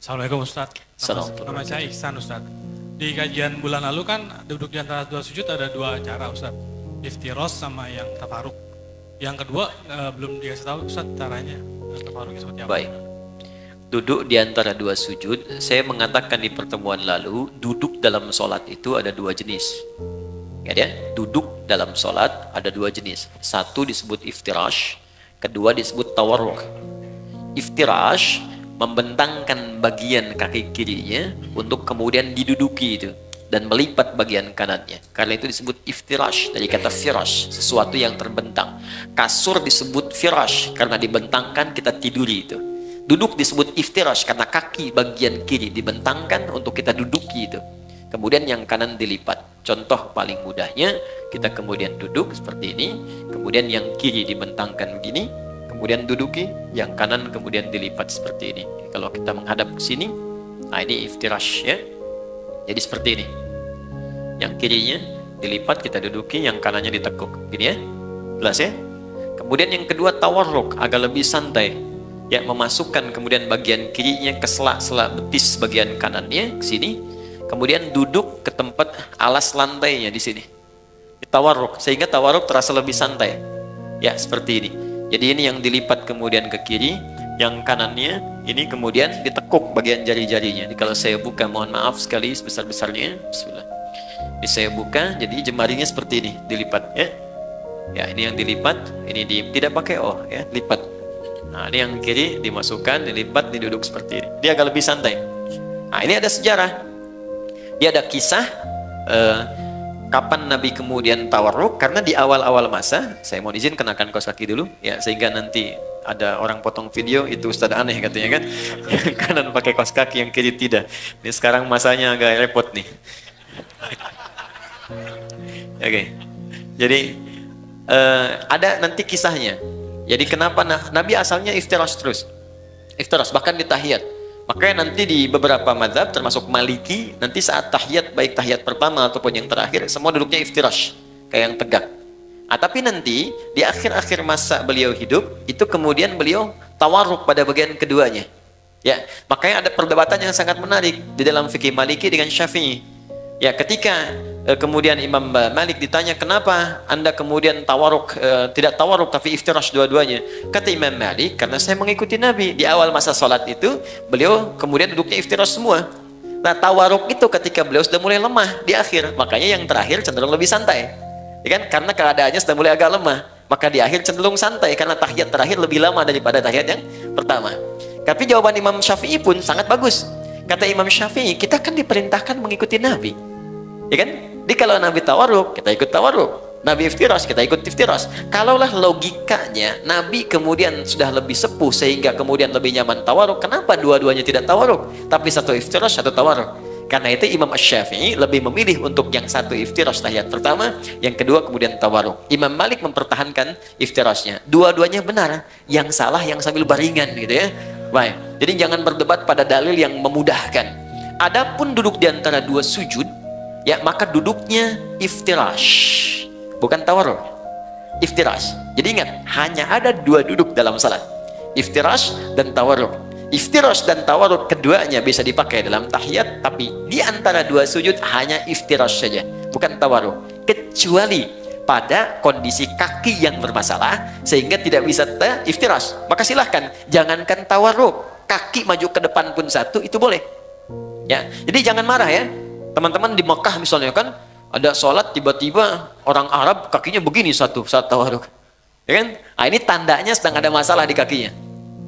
Assalamualaikum Ustadz. Assalamualaikum. Nama saya Ihsan Ustadz. Di kajian bulan lalu kan duduk di antara dua sujud ada dua cara Ustadz. Iftiros sama yang tafaruk. Yang kedua belum dikasih tahu Ustadz caranya. Tafaruknya seperti apa? Baik. Duduk di antara dua sujud, saya mengatakan di pertemuan lalu, duduk dalam sholat itu ada dua jenis. Ya, duduk dalam sholat ada dua jenis. Satu disebut iftirash, kedua disebut tawarruk. Iftirash membentangkan bagian kaki kirinya untuk kemudian diduduki itu dan melipat bagian kanannya. Karena itu disebut iftirash dari kata firash, sesuatu yang terbentang. Kasur disebut firash karena dibentangkan kita tiduri itu. Duduk disebut iftirash karena kaki bagian kiri dibentangkan untuk kita duduki itu. Kemudian yang kanan dilipat. Contoh paling mudahnya, kita kemudian duduk seperti ini, kemudian yang kiri dibentangkan begini, kemudian duduki, yang kanan kemudian dilipat seperti ini. Kalau kita menghadap ke sini, nah ini iftirash ya. Jadi seperti ini. Yang kirinya dilipat, kita duduki, yang kanannya ditekuk. Gini ya. Jelas ya? Kemudian yang kedua tawarruk, agak lebih santai. Ya, memasukkan kemudian bagian kirinya ke sela-sela betis bagian kanannya ke sini. Kemudian duduk ke tempat alas lantainya di sini. Tawarruk, sehingga tawarruk terasa lebih santai. Ya, seperti ini. Jadi ini yang dilipat kemudian ke kiri, yang kanannya ini kemudian ditekuk bagian jari-jarinya. Jadi kalau saya buka, mohon maaf sekali sebesar-besarnya. Bismillah. Ini saya buka, jadi jemarinya seperti ini, dilipat ya. Ya, ini yang dilipat, ini tidak pakai ya, lipat. Nah, ini yang kiri dimasukkan, dilipat, diduduk seperti ini. Dia agak lebih santai. Nah, ini ada sejarah. Dia ada kisah kapan Nabi kemudian tawarruk, karena di awal-awal masa, saya mohon izin kenakan kaos kaki dulu ya, sehingga nanti ada orang potong video itu Ustadz aneh katanya kan, yang kanan pakai kaos kaki, yang kiri tidak. Ini sekarang masanya agak repot nih. Oke. Jadi ada nanti kisahnya. Jadi kenapa Nabi asalnya iftirash terus, iftirash bahkan di tahiyat. Makanya nanti di beberapa mazhab termasuk Maliki, nanti saat tahiyat, baik tahiyat pertama ataupun yang terakhir, semua duduknya iftirash, kayak yang tegak. Tapi nanti di akhir-akhir masa beliau hidup, itu kemudian beliau tawarruk pada bagian keduanya. Ya, makanya ada perdebatan yang sangat menarik di dalam fikih Maliki dengan Syafi'i. Ya, ketika kemudian Imam Malik ditanya, kenapa Anda kemudian tawarruk, tidak tawarruk tapi iftirash dua-duanya? Kata Imam Malik, karena saya mengikuti Nabi. Di awal masa sholat itu, beliau kemudian duduknya iftirash semua. Nah, tawarruk itu ketika beliau sudah mulai lemah di akhir. Makanya yang terakhir cenderung lebih santai. Ya kan? Karena keadaannya sudah mulai agak lemah. Maka di akhir cenderung santai, karena tahiyat terakhir lebih lama daripada tahiyat yang pertama. Tapi jawaban Imam Syafi'i pun sangat bagus. Kata Imam Syafi'i, kita kan diperintahkan mengikuti Nabi. Ya kan? Jadi kalau Nabi tawarruk, kita ikut tawarruk. Nabi iftirash, kita ikut iftirash. Kalaulah logikanya Nabi kemudian sudah lebih sepuh sehingga kemudian lebih nyaman tawarruk, kenapa dua-duanya tidak tawarruk? Tapi satu iftirash, satu tawarruk. Karena itu Imam Asy-Syafi'i lebih memilih untuk yang satu iftirash tahiyat pertama, yang kedua kemudian tawarruk. Imam Malik mempertahankan iftirashnya. Dua-duanya benar. Yang salah yang sambil baringan gitu ya. Baik. Jadi jangan berdebat pada dalil yang memudahkan. Adapun duduk di antara dua sujud, ya, maka duduknya iftirash, bukan tawarruk. Iftirash. Jadi ingat, hanya ada dua duduk dalam salat, iftirash dan tawarruk. Iftirash dan tawarruk keduanya bisa dipakai dalam tahiyat, tapi di antara dua sujud hanya iftirash saja, bukan tawarruk. Kecuali pada kondisi kaki yang bermasalah sehingga tidak bisa iftirash, maka silahkan, jangankan tawarruk, kaki maju ke depan pun satu itu boleh. Ya, jadi jangan marah ya. Teman-teman di Mekah misalnya kan, ada sholat tiba-tiba orang Arab kakinya begini satu saat tawarruk, ya kan? Nah, ini tandanya sedang ada masalah di kakinya.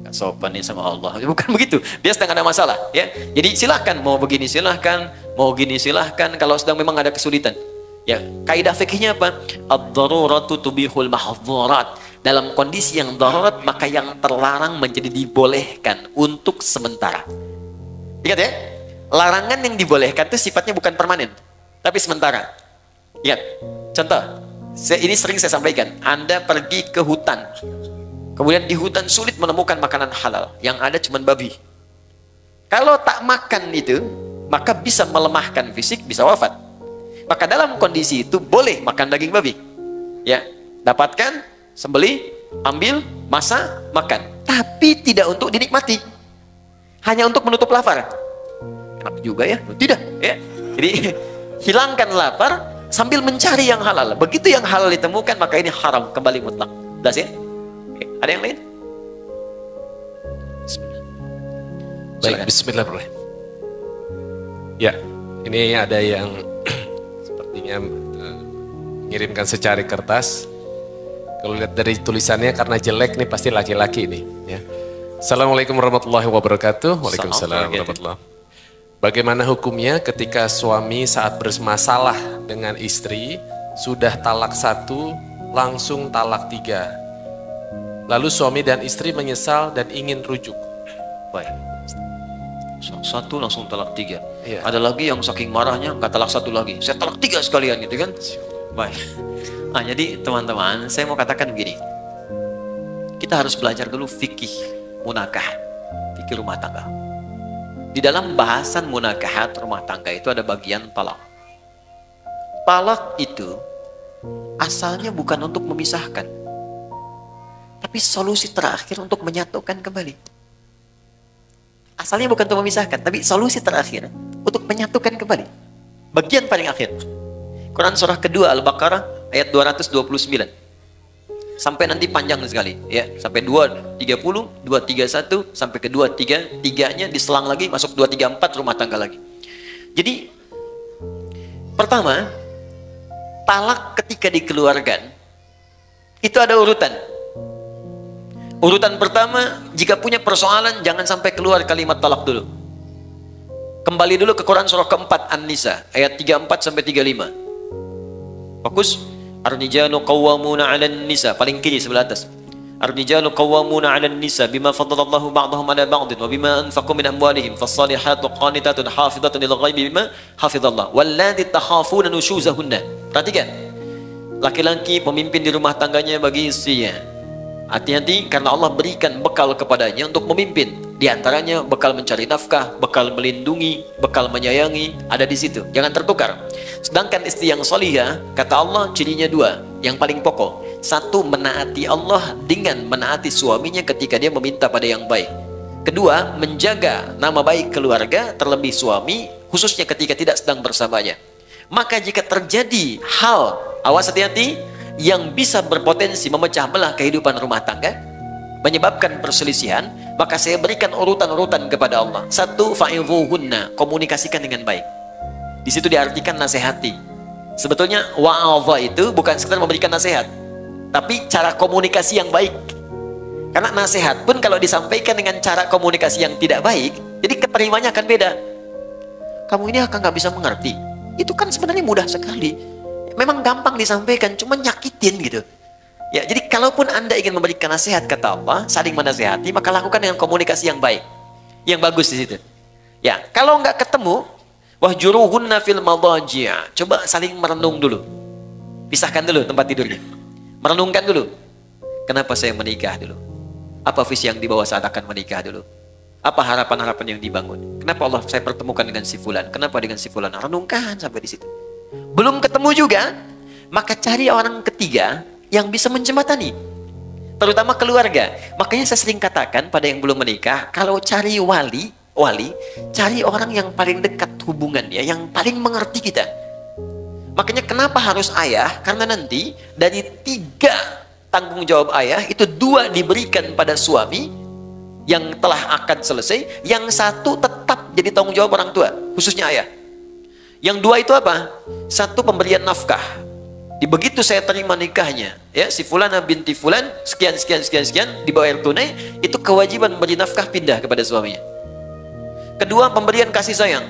Gak sopan nih sama Allah. Bukan begitu, dia sedang ada masalah ya. Jadi silahkan, mau begini silahkan, mau gini silahkan, kalau sedang memang ada kesulitan. Ya, kaidah fikihnya apa? Ad-daruratu tubihul mahdzurat. Dalam kondisi yang darurat, maka yang terlarang menjadi dibolehkan untuk sementara. Ingat ya, larangan yang dibolehkan itu sifatnya bukan permanen, tapi sementara. Ingat, contoh, ini sering saya sampaikan. Anda pergi ke hutan, kemudian di hutan sulit menemukan makanan halal, yang ada cuma babi. Kalau tak makan itu, maka bisa melemahkan fisik, bisa wafat. Maka dalam kondisi itu boleh makan daging babi. Ya, dapatkan, sembelih, ambil, masak, makan. Tapi tidak untuk dinikmati. hanya untuk menutup lapar. Kenapa juga ya? Tidak, ya. Jadi hilangkan lapar sambil mencari yang halal. Begitu yang halal ditemukan, maka ini haram kembali mutlak. Jelas ya? Oke. Ada yang lain? Baik, bismillahirrahmanirrahim. Ya, ini ada yang sepertinya mengirimkan secari kertas. Kalau lihat dari tulisannya karena jelek nih pasti laki-laki nih. Ya. Assalamualaikum warahmatullahi wabarakatuh. Waalaikumsalam warahmatullahi wabarakatuh. Bagaimana hukumnya ketika suami saat bermasalah dengan istri sudah talak 1 langsung talak 3. Lalu suami dan istri menyesal dan ingin rujuk. Baik. 1 langsung talak 3. Iya. Ada lagi yang saking marahnya nggak talak 1 lagi. Saya talak 3 sekalian gitu kan. Baik. Nah, jadi teman-teman, saya mau katakan begini. Kita harus belajar dulu fikih munakah, fikih rumah tangga. Di dalam bahasan munakahat rumah tangga itu ada bagian talak. Talak itu asalnya bukan untuk memisahkan, tapi solusi terakhir untuk menyatukan kembali. Asalnya bukan untuk memisahkan, tapi solusi terakhir untuk menyatukan kembali. Bagian paling akhir. Quran surah kedua Al-Baqarah ayat 229. Sampai nanti panjang sekali, ya. Sampai 230, 231, sampai ke 233-nya diselang lagi, masuk 234 rumah tangga lagi. Jadi, pertama, talak ketika dikeluarkan, itu ada urutan. Urutan pertama, jika punya persoalan, jangan sampai keluar kalimat talak dulu. Kembali dulu ke Quran surah keempat An-Nisa, ayat 34 sampai 35. Fokus. Ar-rijalu qawwamuna 'alan nisa, paling kiri sebelah atas. Ar-rijalu qawwamuna 'alan nisa bima faddalallahu ba'dahum 'ala ba'din wa bima anfaqu min amwalihim fas-salihatu qanitatun hafizatun lil ghaibi bima hafizallah wallati takhafuna nushuzahunna. Perhatikan. Laki-laki pemimpin di rumah tangganya bagi istrinya. Hati-hati karena Allah berikan bekal kepadanya untuk memimpin. Di antaranya bekal mencari nafkah, bekal melindungi, bekal menyayangi, ada di situ. Jangan tertukar. Sedangkan istri yang solihah, kata Allah cirinya 2. Yang paling pokok, 1 menaati Allah dengan menaati suaminya ketika dia meminta pada yang baik. Kedua, menjaga nama baik keluarga, terlebih suami, khususnya ketika tidak sedang bersamanya. Maka jika terjadi hal, awas hati-hati, yang bisa berpotensi memecah belah kehidupan rumah tangga, menyebabkan perselisihan, maka saya berikan urutan-urutan kepada Allah. 1, fa'idhuhunna, komunikasikan dengan baik. Di situ diartikan nasihati. Sebetulnya wa'adha itu bukan sekedar memberikan nasihat, tapi cara komunikasi yang baik. Karena nasihat pun kalau disampaikan dengan cara komunikasi yang tidak baik, jadi keterimanya akan beda. Kamu ini akan nggak bisa mengerti. Itu kan sebenarnya mudah sekali. Memang gampang disampaikan, cuma nyakitin gitu. Ya, jadi kalaupun Anda ingin memberikan nasihat, kata Allah, saling menasihati, maka lakukan dengan komunikasi yang baik, yang bagus di situ. Ya, kalau nggak ketemu, wahjuruhunna fil madhaji'. Coba saling merenung dulu. Pisahkan dulu tempat tidurnya. Merenungkan dulu. Kenapa saya menikah dulu? Apa visi yang dibawa saat akan menikah dulu? Apa harapan-harapan yang dibangun? Kenapa Allah saya pertemukan dengan si fulan? Kenapa dengan si fulan? Renungkan sampai di situ. Belum ketemu juga, maka cari orang ketiga yang bisa menjembatani, terutama keluarga. Makanya saya sering katakan pada yang belum menikah, kalau cari wali, cari orang yang paling dekat hubungannya, yang paling mengerti kita. Makanya kenapa harus ayah? Karena nanti dari 3 tanggung jawab ayah, itu 2 diberikan pada suami yang telah akad selesai, yang 1 tetap jadi tanggung jawab orang tua, khususnya ayah. Yang 2 itu apa? 1 pemberian nafkah. Begitu saya terima nikahnya, ya, si fulana binti fulan, sekian, dibayar tunai, itu kewajiban memberi nafkah pindah kepada suaminya. Kedua, pemberian kasih sayang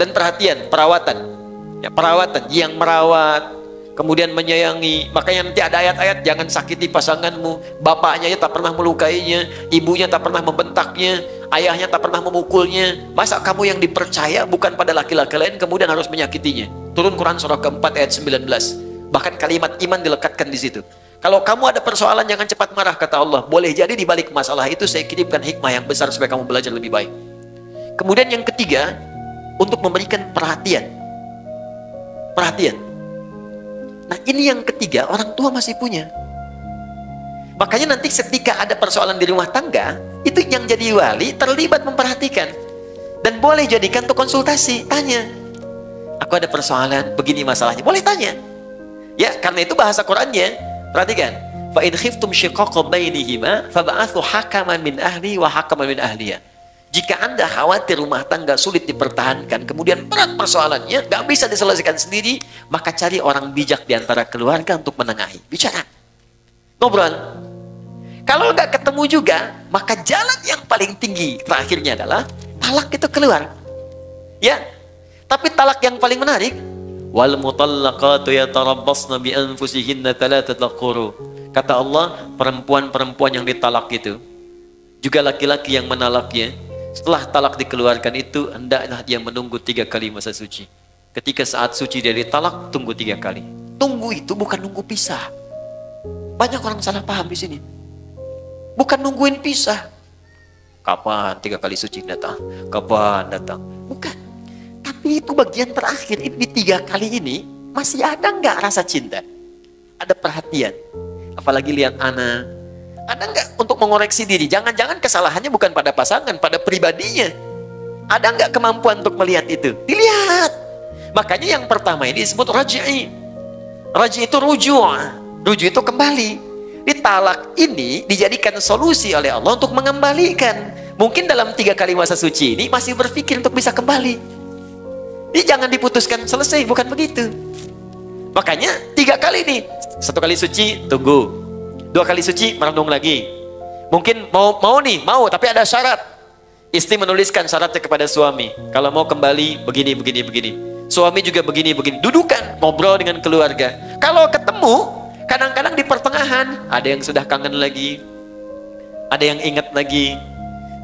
dan perhatian, perawatan. Ya, perawatan, yang merawat, kemudian menyayangi. Makanya nanti ada ayat-ayat, jangan sakiti pasanganmu, bapaknya tak pernah melukainya, ibunya tak pernah membentaknya, ayahnya tak pernah memukulnya. Masa kamu yang dipercaya bukan pada laki-laki lain kemudian harus menyakitinya? Turun Quran surah keempat ayat 19. Bahkan kalimat iman dilekatkan di situ. Kalau kamu ada persoalan, jangan cepat marah, kata Allah. Boleh jadi di balik masalah itu saya kirimkan hikmah yang besar supaya kamu belajar lebih baik. Kemudian yang ketiga, untuk memberikan perhatian. Perhatian. Nah, ini yang ketiga, orang tua masih punya. Makanya nanti ketika ada persoalan di rumah tangga, Itu yang jadi wali terlibat memperhatikan. Dan boleh jadikan untuk konsultasi, tanya. Aku ada persoalan, begini masalahnya. Boleh tanya. Ya, karena itu bahasa Qur'annya. Perhatikan. Fa in khiftum shiqaqa bainihima fab'athu hakaman min ahli wa hakaman min ahliya. Jika Anda khawatir rumah tangga sulit dipertahankan, kemudian berat persoalannya, gak bisa diselesaikan sendiri, maka cari orang bijak di antara keluarga untuk menengahi. Bicara. Ngobrol. Kalau nggak ketemu juga, maka jalan yang paling tinggi terakhirnya adalah talak itu keluar. Ya. Tapi talak yang paling menarik, wal mutallaqatu yatarabbasna bi anfusihinna thalathata quru. Kata Allah, perempuan-perempuan yang ditalak itu, juga laki-laki yang menalaknya, setelah talak dikeluarkan itu, hendaklah dia menunggu 3 kali masa suci. Ketika saat suci dia ditalak, tunggu 3 kali. Tunggu itu bukan nunggu pisah. Banyak orang salah paham di sini. Bukan nungguin pisah. Kapan 3 kali suci datang? Kapan datang? Bukan. Tapi itu bagian terakhir. Ini di 3 kali ini masih ada nggak rasa cinta? Ada perhatian. Apalagi lihat anak. Ada nggak untuk mengoreksi diri? Jangan-jangan kesalahannya bukan pada pasangan, pada pribadinya. Ada nggak kemampuan untuk melihat itu? Dilihat. Makanya yang pertama ini disebut raj'i. Raj'i itu rujuk. Rujuk itu kembali. Ditalak ini dijadikan solusi oleh Allah untuk mengembalikan. Mungkin dalam 3 kali masa suci ini masih berpikir untuk bisa kembali. Ini jangan diputuskan selesai, bukan begitu. Makanya 3 kali nih. 1 kali suci, tunggu. 2 kali suci, merenung lagi. Mungkin mau tapi ada syarat. Istri menuliskan syaratnya kepada suami. Kalau mau kembali, begini. Suami juga begini. Dudukan, ngobrol dengan keluarga. Kalau ketemu, kadang-kadang di pertengahan, ada yang sudah kangen lagi. Ada yang ingat lagi.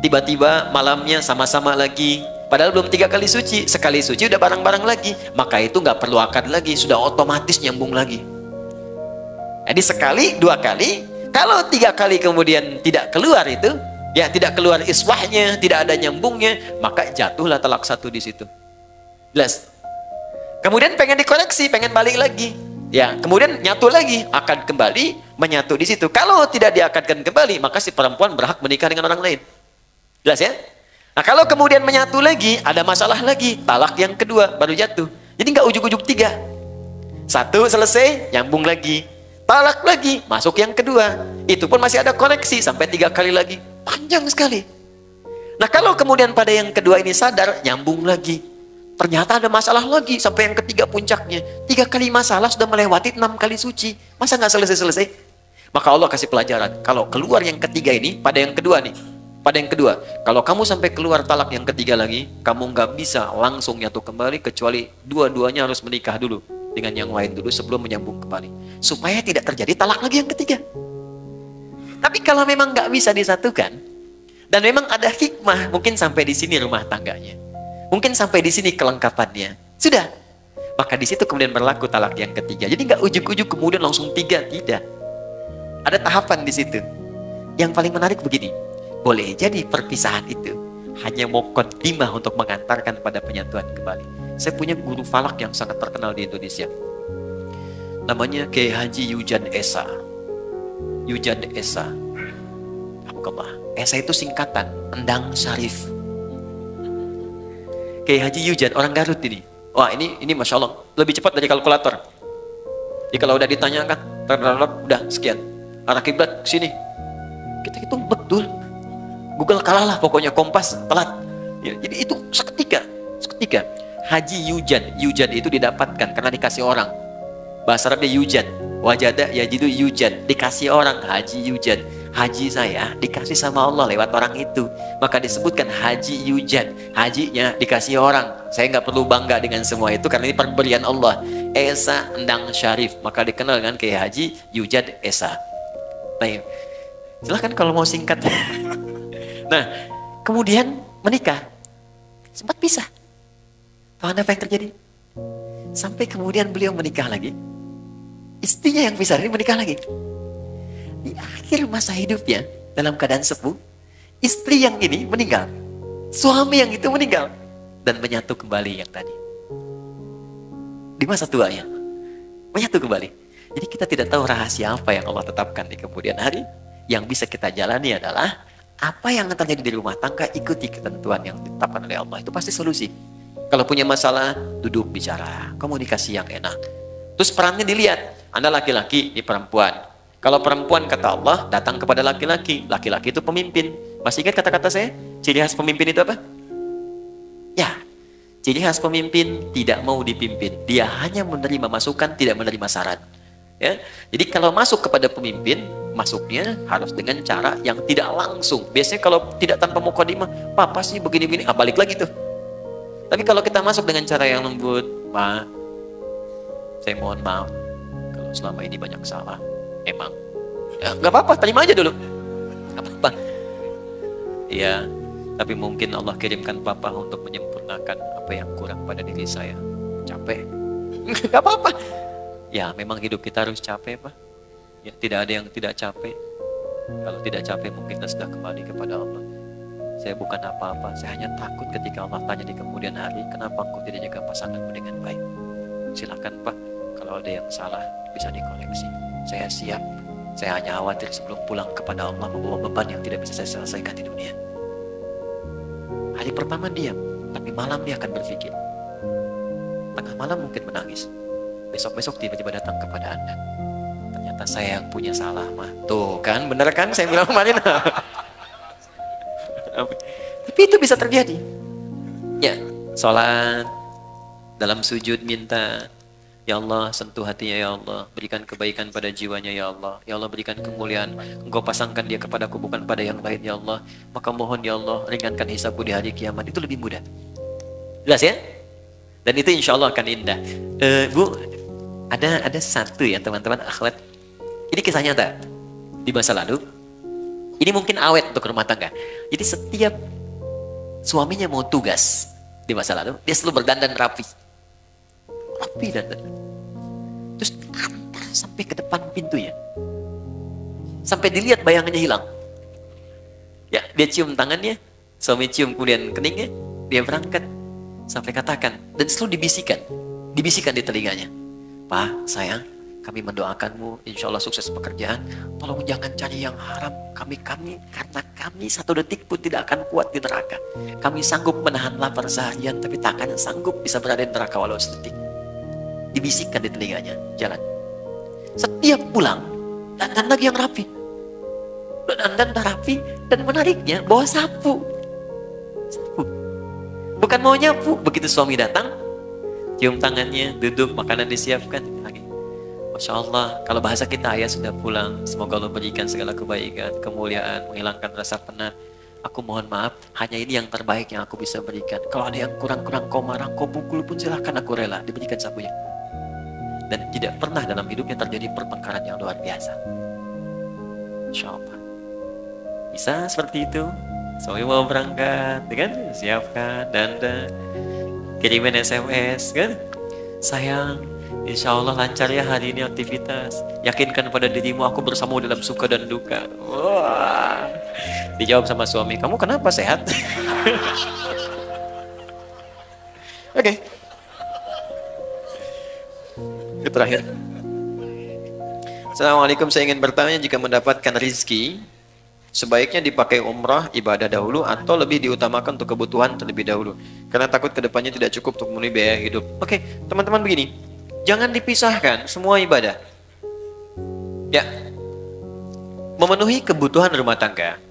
Tiba-tiba malamnya sama-sama lagi. Padahal belum 3 kali suci. Sekali suci udah bareng-bareng lagi. Maka itu nggak perlu akad lagi. Sudah otomatis nyambung lagi. Jadi sekali, 2 kali. Kalau 3 kali kemudian tidak keluar itu, ya tidak keluar iswahnya, tidak ada nyambungnya, maka jatuhlah talak 1 di situ. Jelas? Kemudian pengen dikoreksi, pengen balik lagi. Ya, kemudian nyatu lagi, akad kembali, menyatu di situ. Kalau tidak diakadkan kembali, maka si perempuan berhak menikah dengan orang lain. Jelas ya? Nah, kalau kemudian menyatu lagi, ada masalah lagi, talak yang kedua baru jatuh. Jadi nggak ujuk-ujuk 3. 1 selesai, nyambung lagi. Talak lagi, masuk yang kedua. Itu pun masih ada koreksi sampai 3 kali lagi. Panjang sekali. Nah, kalau kemudian pada yang kedua ini sadar, nyambung lagi. Ternyata ada masalah lagi sampai yang ketiga puncaknya. 3 kali masalah sudah melewati 6 kali suci. Masa nggak selesai-selesai? Maka Allah kasih pelajaran. Kalau keluar yang ketiga ini, pada yang kedua nih. Pada yang kedua, kalau kamu sampai keluar talak yang ketiga lagi, kamu nggak bisa langsung nyatu kembali, kecuali dua-duanya harus menikah dulu dengan yang lain dulu sebelum menyambung kembali, supaya tidak terjadi talak lagi yang ketiga. Tapi kalau memang nggak bisa disatukan, dan memang ada hikmah, mungkin sampai di sini rumah tangganya, mungkin sampai di sini kelengkapannya, sudah, maka di situ kemudian berlaku talak yang ketiga. Jadi nggak ujuk-ujuk kemudian langsung 3, tidak. Ada tahapan di situ. Yang paling menarik begini, boleh jadi perpisahan itu hanya muqaddimah untuk mengantarkan pada penyatuan kembali. Saya punya guru falak yang sangat terkenal di Indonesia. Namanya Kiai Haji Yujan Esa. Yujan Esa. Alhamdulillah. Esa itu singkatan Endang Syarif. Kiai Haji Yujan, orang Garut ini. Wah, ini Masya Allah, lebih cepat dari kalkulator. Jadi kalau udah ditanyakan, udah sekian. Arah kiblat ke sini. Kita hitung betul. Google kalah lah, pokoknya Kompas telat. Ya, jadi itu seketika. Haji Yujan itu didapatkan karena dikasih orang. Bahasa Arabnya Yujan. Wajada yajidu Yujan, dikasih orang. Haji Yujan. Haji saya dikasih sama Allah lewat orang itu. Maka disebutkan Haji Yujan. Hajinya dikasih orang. Saya nggak perlu bangga dengan semua itu karena ini pemberian Allah. Esa Endang Syarif, maka dikenal dengan Kiai Haji Yujan Esa. Baik. Silahkan kalau mau singkat. Nah, kemudian menikah. Sempat pisah. Tahu Anda apa yang terjadi? Sampai kemudian beliau menikah lagi. Istrinya yang pisah ini menikah lagi. Di akhir masa hidupnya, dalam keadaan sepuh, istri yang ini meninggal. Suami yang itu meninggal. Dan menyatu kembali yang tadi. Di masa tuanya. Menyatu kembali. Jadi kita tidak tahu rahasia apa yang Allah tetapkan di kemudian hari. Yang bisa kita jalani adalah apa yang akan terjadi di rumah tangga, ikuti ketentuan yang ditetapkan oleh Allah. Itu pasti solusi. Kalau punya masalah, duduk bicara, komunikasi yang enak. Terus perannya dilihat, Anda laki-laki, ini perempuan. Kalau perempuan kata Allah, datang kepada laki-laki. Laki-laki itu pemimpin. Masih ingat kata-kata saya? Ciri khas pemimpin itu apa? Ya, ciri khas pemimpin tidak mau dipimpin. Dia hanya menerima masukan, tidak menerima saran. Ya, jadi kalau masuk kepada pemimpin, masuknya harus dengan cara yang tidak langsung. Biasanya kalau tidak tanpa mukadimah, papa sih begini-begini, balik lagi tuh. Tapi kalau kita masuk dengan cara yang lembut, Pak, saya mohon maaf kalau selama ini banyak salah. Emang, ya nggak apa-apa, terima aja dulu. Nggak apa-apa. Iya, tapi mungkin Allah kirimkan papa untuk menyempurnakan apa yang kurang pada diri saya. Capek. Nggak apa-apa. Ya, memang hidup kita harus capek, Pak. Ya, tidak ada yang tidak capek. Kalau tidak capek, mungkin kita sudah kembali kepada Allah. Saya bukan apa-apa, saya hanya takut ketika Allah tanya di kemudian hari, kenapa engkau tidak jaga pasanganmu dengan baik? Silakan, Pak, kalau ada yang salah, bisa dikoreksi. Saya siap. Saya hanya khawatir sebelum pulang kepada Allah membawa beban yang tidak bisa saya selesaikan di dunia. Hari pertama diam, tapi malam dia akan berpikir. Tengah malam mungkin menangis. Besok-besok tiba-tiba datang kepada Anda. Ternyata saya yang punya salah, mah. Tuh kan, bener kan saya bilang kemarin. Tapi itu bisa terjadi. Ya, sholat, dalam sujud minta, ya Allah sentuh hatinya ya Allah, berikan kebaikan pada jiwanya ya Allah. Ya Allah berikan kemuliaan, Engkau pasangkan dia kepadaku bukan pada yang lain ya Allah. Maka mohon ya Allah ringankan hisabku di hari kiamat. Itu lebih mudah. Jelas ya? Dan itu insya Allah akan indah. Bu, ada satu ya teman-teman akhwat. Ini kisah nyata di masa lalu. Ini mungkin awet untuk rumah tangga. Jadi setiap suaminya mau tugas di masa lalu, dia selalu berdandan rapi. Rapi dandan. Terus antar sampai ke depan pintunya. Sampai dilihat bayangannya hilang. Ya, dia cium tangannya, suami cium kemudian keningnya, dia berangkat. Sampai katakan, dan selalu dibisikkan di telinganya. Pak, sayang, kami mendoakanmu, insya Allah sukses pekerjaan. Tolong jangan cari yang haram. Karena kami satu detik pun tidak akan kuat di neraka. Kami sanggup menahan lapar seharian, tapi tak akan sanggup bisa berada di neraka walau sedetik. Dibisikkan di telinganya, jalan. Setiap pulang, dandan lagi yang rapi. Dandan rapi, dan menariknya bawa sapu. Bukan mau nyapu, begitu suami datang, cium tangannya, duduk, makanan disiapkan lagi. Masya Allah, kalau bahasa kita, ayah sudah pulang, semoga Allah berikan segala kebaikan, kemuliaan, menghilangkan rasa penat. Aku mohon maaf, hanya ini yang terbaik yang aku bisa berikan. Kalau ada yang kurang-kurang kau marah, kau pukul pun silahkan, aku rela, diberikan sapunya. Dan tidak pernah dalam hidupnya terjadi pertengkaran yang luar biasa. Insya Allah. Bisa seperti itu. Suami mau berangkat, kan? Siapkan, dandan, kirimin SMS, kan? Sayang, insya Allah lancar ya hari ini aktivitas. Yakinkan pada dirimu aku bersamamu dalam suka dan duka. Wah, dijawab sama suami, kamu kenapa sehat? Oke. Itu terakhir. Assalamualaikum, saya ingin bertanya jika mendapatkan rizki, sebaiknya dipakai umrah ibadah dahulu atau lebih diutamakan untuk kebutuhan terlebih dahulu karena takut kedepannya tidak cukup untuk memenuhi biaya hidup. Oke, teman-teman begini, jangan dipisahkan semua ibadah. Ya, memenuhi kebutuhan rumah tangga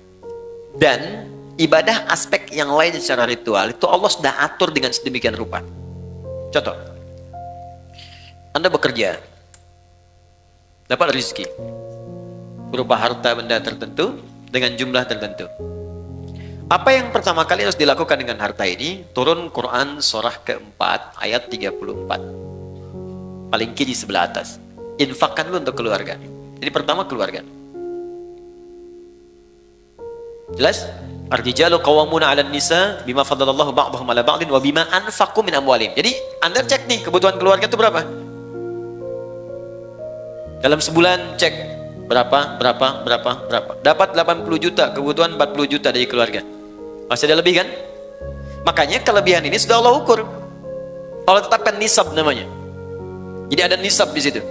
dan ibadah aspek yang lain secara ritual itu Allah sudah atur dengan sedemikian rupa. Contoh, Anda bekerja, dapat rezeki berupa harta benda tertentu dengan jumlah tertentu. Apa yang pertama kali harus dilakukan dengan harta ini? Turun Quran surah keempat ayat 34. Paling kiri sebelah atas. Infakkan dulu untuk keluarga. Jadi pertama keluarga. Jelas? Ar-rijalu qawwamuna 'alan nisa bima faddalallahu ba'dahum 'ala ba'din wa bima anfaqu min amwalihim. Jadi Anda cek nih kebutuhan keluarga itu berapa? Dalam sebulan cek berapa. Dapat 80 juta, kebutuhan 40 juta dari keluarga. Masih ada lebih kan? Makanya kelebihan ini sudah Allah ukur. Allah tetapkan nisab namanya. Jadi ada nisab di situ.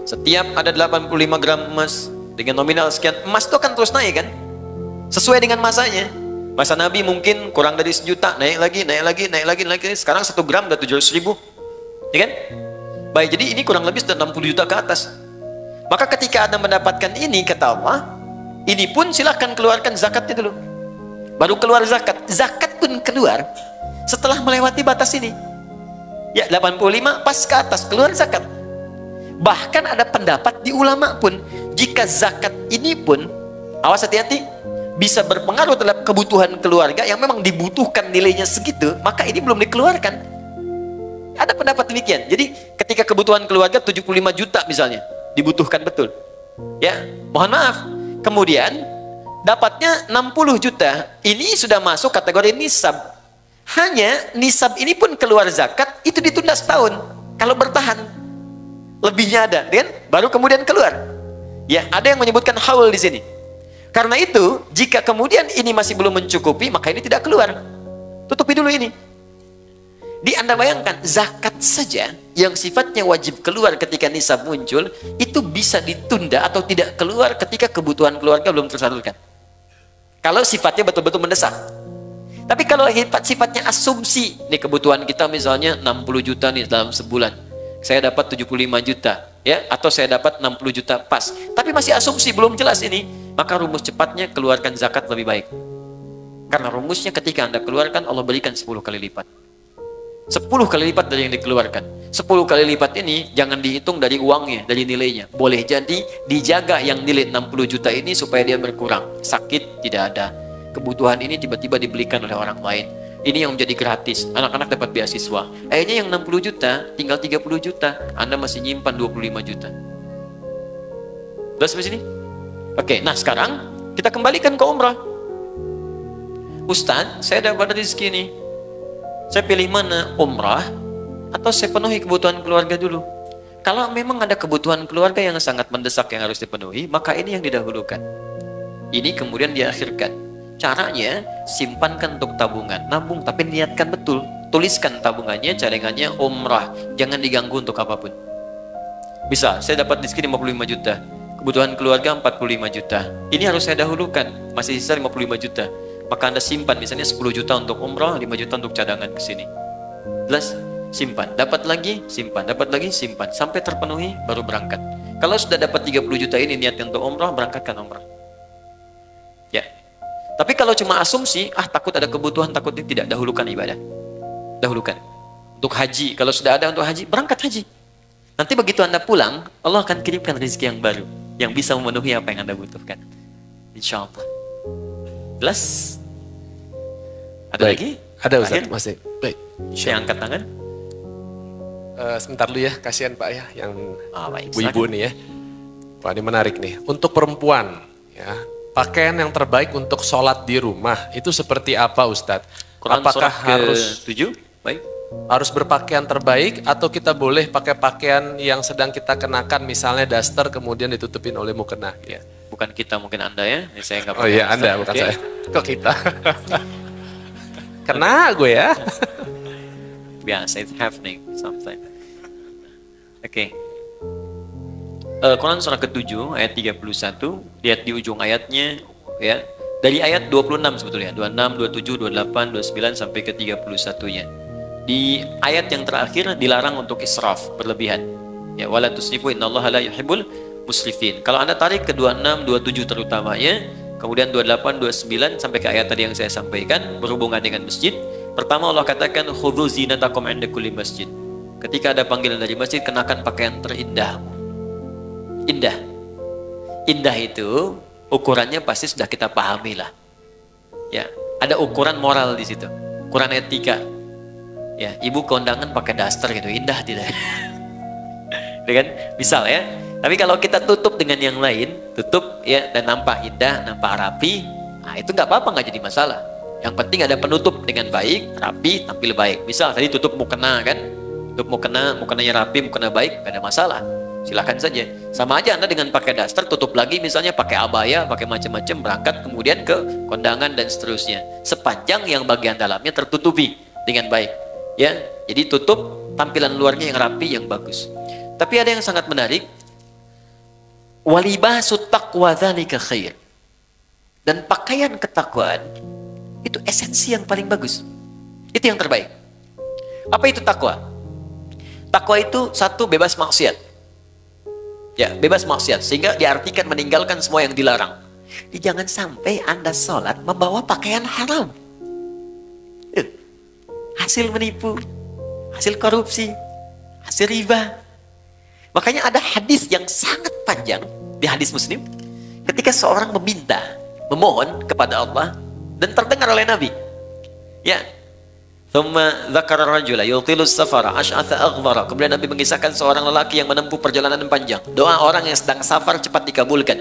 Setiap ada 85 gram emas dengan nominal sekian, emas itu akan terus naik kan? Sesuai dengan masanya. Masa Nabi mungkin kurang dari 1 juta, naik lagi. Sekarang 1 gram udah 700.000. Ya kan? Baik, jadi ini kurang lebih sudah 60 juta ke atas. Maka ketika Anda mendapatkan ini, kata Allah, ini pun silahkan keluarkan zakatnya dulu. Baru keluar zakat. Zakat pun keluar setelah melewati batas ini. Ya, 85 pas ke atas keluar zakat. Bahkan ada pendapat di ulama pun, jika zakat ini pun, awas hati-hati, bisa berpengaruh terhadap kebutuhan keluarga yang memang dibutuhkan nilainya segitu, maka ini belum dikeluarkan. Ada pendapat demikian. Jadi ketika kebutuhan keluarga 75 juta misalnya, dibutuhkan betul. Ya, mohon maaf. Kemudian dapatnya 60 juta, ini sudah masuk kategori nisab. Hanya nisab ini pun keluar zakat, itu ditunda setahun. Kalau bertahan, lebihnya ada, kan? Baru kemudian keluar. Ya, ada yang menyebutkan haul di sini. Karena itu, jika kemudian ini masih belum mencukupi, maka ini tidak keluar. Tutupi dulu ini. Di Anda bayangkan, zakat saja yang sifatnya wajib keluar ketika nisab muncul, itu bisa ditunda atau tidak keluar ketika kebutuhan keluarga belum tersalurkan. Kalau sifatnya betul-betul mendesak. Tapi kalau sifatnya asumsi, nih kebutuhan kita misalnya 60 juta nih dalam sebulan. Saya dapat 75 juta, ya, atau saya dapat 60 juta pas. Tapi masih asumsi, belum jelas ini. Maka rumus cepatnya keluarkan zakat lebih baik. Karena rumusnya ketika Anda keluarkan, Allah berikan 10 kali lipat. 10 kali lipat dari yang dikeluarkan. 10 kali lipat ini jangan dihitung dari uangnya, dari nilainya. Boleh jadi dijaga yang nilai 60 juta ini supaya dia berkurang. Sakit tidak ada. Kebutuhan ini tiba-tiba dibelikan oleh orang lain. Ini yang menjadi gratis. Anak-anak dapat beasiswa. Akhirnya yang 60 juta tinggal 30 juta. Anda masih nyimpan 25 juta. Udah sampai sini? Oke, nah sekarang kita kembalikan ke umrah. Ustaz, saya dapat rezeki nih. Saya pilih mana? Umrah atau saya penuhi kebutuhan keluarga dulu? Kalau memang ada kebutuhan keluarga yang sangat mendesak yang harus dipenuhi, maka ini yang didahulukan. Ini kemudian diakhirkan. Caranya, simpankan untuk tabungan. Nabung, tapi niatkan betul. Tuliskan tabungannya, cadangannya umrah. Jangan diganggu untuk apapun. Bisa, saya dapat rezeki 55 juta. Kebutuhan keluarga 45 juta. Ini harus saya dahulukan. Masih sisa 55 juta. Maka Anda simpan, misalnya 10 juta untuk umrah, 5 juta untuk cadangan ke sini. Jelas? Simpan. Dapat lagi, simpan. Dapat lagi, simpan. Sampai terpenuhi, baru berangkat. Kalau sudah dapat 30 juta ini niatnya untuk umrah, berangkatkan umrah. Ya. Tapi kalau cuma asumsi, takut ada kebutuhan, takut tidak, dahulukan ibadah. Dahulukan. Untuk haji, kalau sudah ada untuk haji, berangkat haji. Nanti begitu Anda pulang, Allah akan kirimkan rezeki yang baru, yang bisa memenuhi apa yang Anda butuhkan. Insya Allah. Jelas? Ada Baik. lagi? Ada Ustaz, masih. Baik. Saya angkat tangan. Sebentar dulu ya, kasihan Pak ya, yang Baik, ibu-ibu nih ya. Wah, ini menarik nih. Untuk perempuan, ya, pakaian yang terbaik untuk sholat di rumah itu seperti apa Ustadz? Quran Apakah surah harus ke-7? Baik. harus berpakaian terbaik atau kita boleh pakai pakaian yang sedang kita kenakan, misalnya daster kemudian ditutupin oleh mukena? Ya. Bukan kita, mungkin Anda ya. Saya nggak Oh iya, Anda bukan saya. Kok kita? Kena gue ya. Biasa, it's happening sometimes. Oke. Quran surah ke-7 ayat 31, lihat di ujung ayatnya ya. Dari ayat 26 sebetulnya, 26, 27, 28, 29 sampai ke 31-nya. Di ayat yang terakhir dilarang untuk israf, berlebihan. Ya, wala tusrifu innallaha la yuhibbul musrifin. Kalau Anda tarik ke 26, 27 terutamanya, kemudian 28, 29 sampai ke ayat tadi yang saya sampaikan berhubungan dengan masjid. Pertama Allah katakan khudzu zinatakum 'inda kulli masjid. Ketika ada panggilan dari masjid, kenakan pakaian terindahmu. Indah. Indah itu ukurannya pasti sudah kita pahami lah. Ya, ada ukuran moral di situ. Ukuran etika. Ya, ibu kondangan pakai daster gitu, indah tidak? Dengan misal ya. Tapi kalau kita tutup dengan yang lain, tutup ya dan nampak indah, nampak rapi, nah itu nggak apa-apa, nggak jadi masalah. Yang penting ada penutup dengan baik, rapi, tampil baik. Misal tadi tutup mukena kan, tutup mukenanya rapi, mukena baik, nggak ada masalah. Silakan saja. Sama aja Anda dengan pakai daster, tutup lagi misalnya pakai abaya, pakai macam-macam, berangkat kemudian ke kondangan dan seterusnya. Sepanjang yang bagian dalamnya tertutupi dengan baik. Ya, jadi tutup tampilan luarnya yang rapi, yang bagus. Tapi ada yang sangat menarik. Walibasut taqwa dzalika khair. Dan pakaian ketakwaan itu esensi yang paling bagus. Itu yang terbaik. Apa itu takwa? Takwa itu satu, bebas maksiat. Ya, bebas maksiat. Sehingga diartikan meninggalkan semua yang dilarang. Jangan sampai Anda sholat membawa pakaian haram. Hasil menipu, hasil korupsi, hasil riba. Makanya ada hadis yang sangat panjang di hadis Muslim. Ketika seorang meminta, memohon kepada Allah dan terdengar oleh Nabi. Ya. Thumma dzakara rajula yutilu safara ash'atha aghbara. Kemudian Nabi mengisahkan seorang lelaki yang menempuh perjalanan panjang. Doa orang yang sedang safar cepat dikabulkan.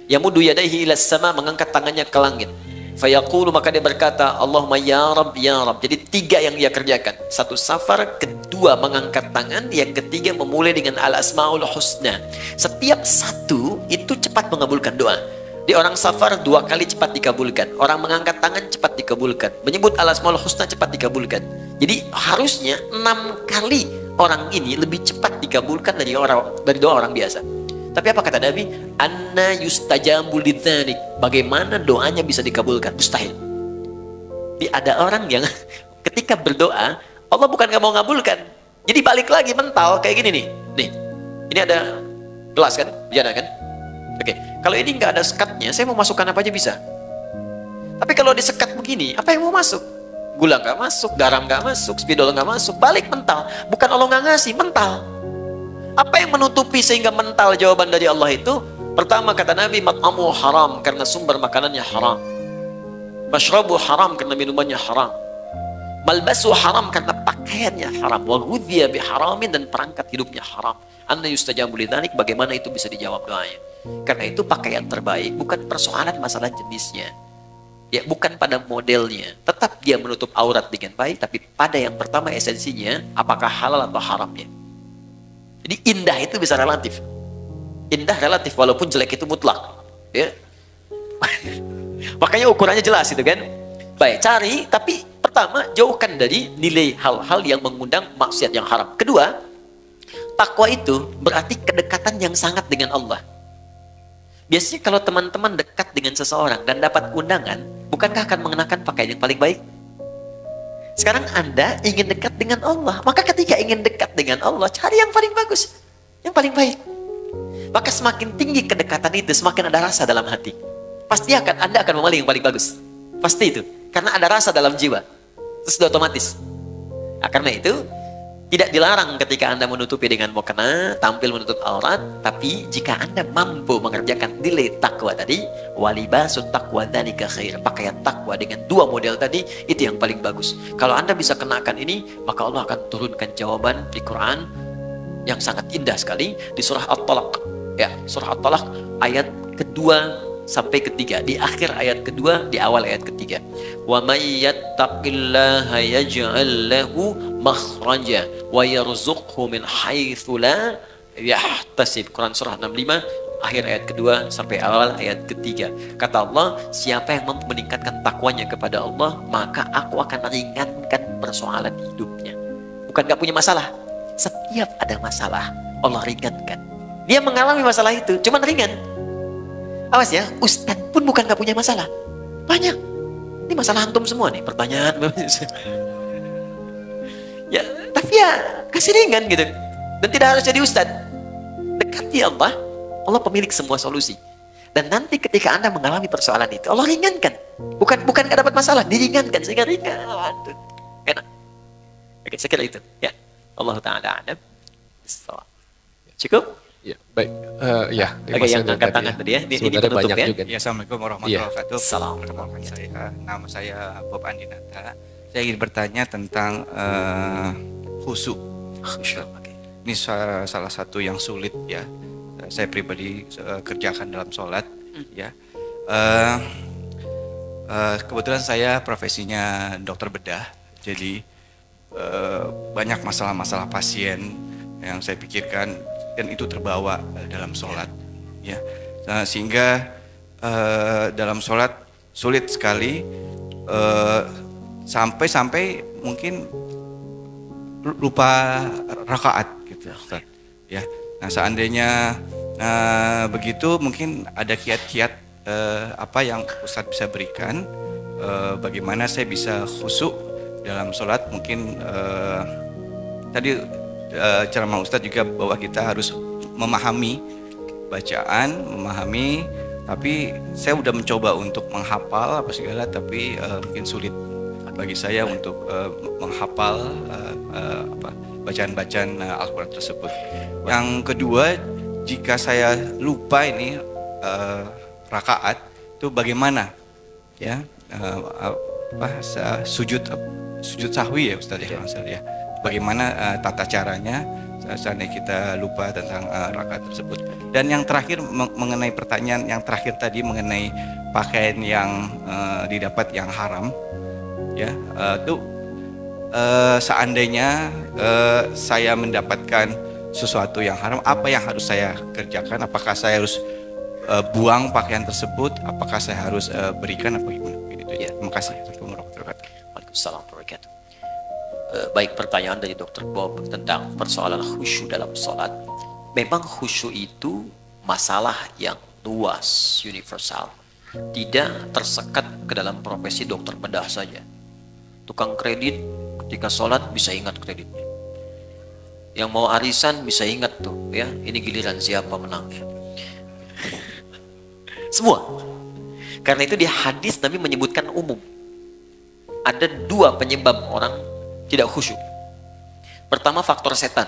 Yamudu yadaihi ila sama, mengangkat tangannya ke langit. Fayaqulu, maka dia berkata, Allahumma ya Rabb ya Rabb. Jadi 3 yang dia kerjakan. 1 safar, kedua mengangkat tangan, yang ketiga memulai dengan al-asmaul husna. Setiap satu itu cepat mengabulkan doa. Di orang safar 2 kali cepat dikabulkan. Orang mengangkat tangan cepat dikabulkan. Menyebut al-asmaul husna cepat dikabulkan. Jadi harusnya 6 kali orang ini lebih cepat dikabulkan dari doa orang biasa. Tapi apa kata Nabi? Anna yustajabu lidzalik. Bagaimana doanya bisa dikabulkan? Mustahil. Ada orang yang ketika berdoa, Allah bukan gak mau ngabulkan. Jadi balik lagi mental kayak gini nih. Nih, ini ada gelas kan? Jana kan? Oke, kalau ini nggak ada sekatnya, saya mau masukkan apa aja bisa. Tapi kalau disekat begini, apa yang mau masuk? Gula nggak masuk, garam nggak masuk, spidol nggak masuk. Balik mental. Bukan Allah nggak ngasih, mental. Apa yang menutupi sehingga mental jawaban dari Allah itu? Pertama kata Nabi, mat'amu haram, karena sumber makanannya haram. Mashrabu haram, karena minumannya haram. Malbasu haram, karena pakaiannya haram. Wa ghudhiya biharamin, dan perangkat hidupnya haram. Anna yustajabu lidzalik, bagaimana itu bisa dijawab doanya? Karena itu pakaian terbaik bukan persoalan masalah jenisnya, ya, bukan pada modelnya. Tetap dia menutup aurat dengan baik, tapi pada yang pertama esensinya, apakah halal atau haramnya. Jadi indah itu bisa relatif. Indah relatif, walaupun jelek itu mutlak. Ya. Makanya ukurannya jelas itu kan. Baik, cari, tapi pertama jauhkan dari nilai hal-hal yang mengundang maksiat yang haram. Kedua, takwa itu berarti kedekatan yang sangat dengan Allah. Biasanya kalau teman-teman dekat dengan seseorang dan dapat undangan, bukankah akan mengenakan pakaian yang paling baik? Sekarang Anda ingin dekat dengan Allah, maka ketika ingin dekat dengan Allah, cari yang paling bagus, yang paling baik. Maka semakin tinggi kedekatan itu, semakin ada rasa dalam hati. Pasti Anda akan memilih yang paling bagus. Pasti itu, karena ada rasa dalam jiwa. Terus sudah otomatis. Nah, karena itu, tidak dilarang ketika Anda menutupi dengan mukena, tampil menutup aurat, tapi jika Anda mampu mengerjakan nilai takwa tadi, walibasut taqwa dzalika khair. Pakaian takwa dengan 2 model tadi, itu yang paling bagus. Kalau Anda bisa kenakan ini, maka Allah akan turunkan jawaban di Quran yang sangat indah sekali di surah At-Talaq. Ya, surah At-Talaq ayat kedua sampai ketiga, di akhir ayat kedua, di awal ayat ketiga. Wa may yattaqillaha yaj'al lahu makhraja wa yarzuqhu min haitsu la yahtasib. Quran surah 65 akhir ayat kedua sampai awal ayat ketiga. Kata Allah, siapa yang mampu meningkatkan takwanya kepada Allah, maka aku akan ringankan persoalan hidupnya. Bukan gak punya masalah, setiap ada masalah Allah ringankan. Dia mengalami masalah itu, cuman ringan. Awas ya, ustadz pun bukan gak punya masalah. Banyak. Ini masalah antum semua nih, pertanyaan. Ya, tapi ya kasih ringan gitu. Dan tidak harus jadi ustadz. Dekati Allah, Allah pemilik semua solusi. Dan nanti ketika Anda mengalami persoalan itu, Allah ringankan. Bukan gak dapat masalah, diringankan sehingga ringan. Enak. Oke, saya kira itu. Ya, Allah Ta'ala a'lam. Cukup? Ya, baik. Ya, oke, yang angkat tangan tadi ya. Ini penutup banyak ya. juga. Ya, Assalamualaikum warahmatullahi wabarakatuh. Assalamualaikum. Nama saya Bob Andinata. Saya ingin bertanya tentang khusyuk. Ini salah satu yang sulit ya. Saya pribadi kerjakan dalam sholat. Ya. Kebetulan saya profesinya dokter bedah. Jadi banyak masalah-masalah pasien yang saya pikirkan, dan itu terbawa dalam sholat, ya. Nah, sehingga dalam sholat sulit sekali, sampai mungkin lupa rakaat gitu, Ustaz. Ya. Nah, seandainya begitu, mungkin ada kiat-kiat apa yang Ustadz bisa berikan, bagaimana saya bisa khusyuk dalam sholat. Mungkin tadi ceramah Ustadz juga bahwa kita harus memahami bacaan, memahami, tapi saya udah mencoba untuk menghafal apa segala, tapi mungkin sulit bagi saya untuk menghafal bacaan-bacaan Al-Quran tersebut. Yang kedua, jika saya lupa ini rakaat itu bagaimana ya, sujud sahwi ya Ustaz ya, bagaimana tata caranya seandainya kita lupa tentang rakaat tersebut. Dan yang terakhir mengenai pertanyaan yang terakhir tadi mengenai pakaian yang didapat yang haram ya, itu seandainya saya mendapatkan sesuatu yang haram, apa yang harus saya kerjakan? Apakah saya harus buang pakaian tersebut? Apakah saya harus berikan apa gimana? Gitu ya. Terima kasih. Waalaikumsalam warahmatullahi wabarakatuh. Baik, pertanyaan dari Dr. Bob tentang persoalan khusyuk dalam sholat. Memang khusyuk itu masalah yang luas, universal. Tidak tersekat ke dalam profesi dokter bedah saja. Tukang kredit ketika sholat bisa ingat kreditnya. Yang mau arisan bisa ingat tuh ya, ini giliran siapa menangnya. Semua. Karena itu di hadis Nabi menyebutkan umum. Ada 2 penyebab orang tidak khusyuk. Pertama, faktor setan.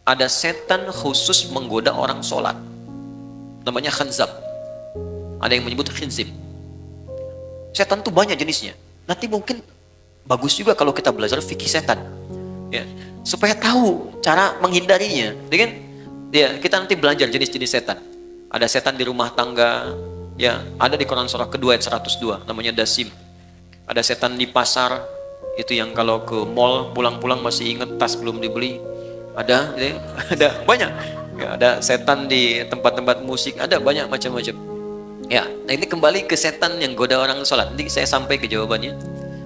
Ada setan khusus menggoda orang sholat. Namanya khanzab. Ada yang menyebut khinzib. Setan tuh banyak jenisnya. Nanti mungkin bagus juga kalau kita belajar fikih setan. Ya, supaya tahu cara menghindarinya. Ya, kita nanti belajar jenis-jenis setan. Ada setan di rumah tangga. Ya, ada di Quran surah kedua ayat 102. Namanya dasim. Ada setan di pasar. Itu yang kalau ke mall pulang-pulang masih ingat tas belum dibeli. Ada, ya, ada banyak. Ya, ada setan di tempat-tempat musik. Ada banyak macam-macam. Ya, nah ini kembali ke setan yang goda orang sholat. Nanti saya sampai ke jawabannya.